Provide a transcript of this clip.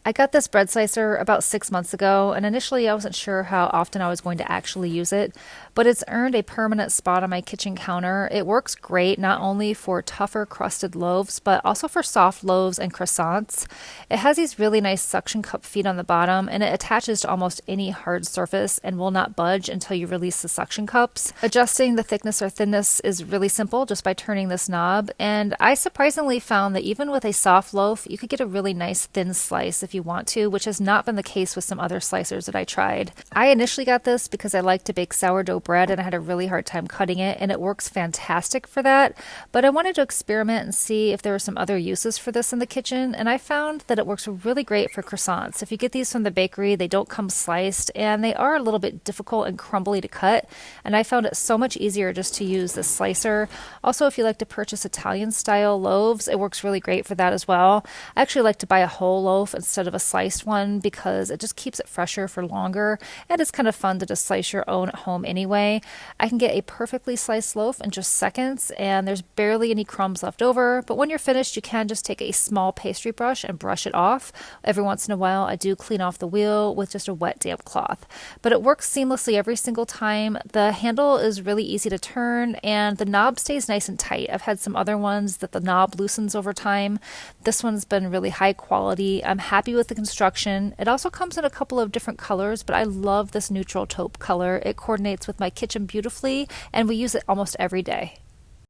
I got this bread slicer about 6 months ago, and initially I wasn't sure how often I was going to actually use it, but it's earned a permanent spot on my kitchen counter. It works great not only for tougher crusted loaves, but also for soft loaves and croissants. It has these really nice suction cup feet on the bottom, and it attaches to almost any hard surface and will not budge until you release the suction cups. Adjusting the thickness or thinness is really simple just by turning this knob, and I surprisingly found that even with a soft loaf, you could get a really nice thin slice if you want to, which has not been the case with some other slicers that I tried. I initially got this because I like to bake sourdough bread and I had a really hard time cutting it, and it works fantastic for that. But I wanted to experiment and see if there were some other uses for this in the kitchen, and I found that it works really great for croissants. If you get these from the bakery, they don't come sliced and they are a little bit difficult and crumbly to cut, and I found it so much easier just to use this slicer. Also, if you like to purchase Italian style loaves, it works really great for that as well. I actually like to buy a whole loaf instead of a sliced one because it just keeps it fresher for longer, and it's kind of fun to just slice your own at home anyway. I can get a perfectly sliced loaf in just seconds, and there's barely any crumbs left over, but when you're finished you can just take a small pastry brush and brush it off. Every once in a while I do clean off the wheel with just a wet damp cloth, but it works seamlessly every single time. The handle is really easy to turn and the knob stays nice and tight. I've had some other ones that the knob loosens over time. This one's been really high quality. I'm happy with the construction. It also comes in a couple of different colors, but I love this neutral taupe color. It coordinates with my kitchen beautifully, and we use it almost every day.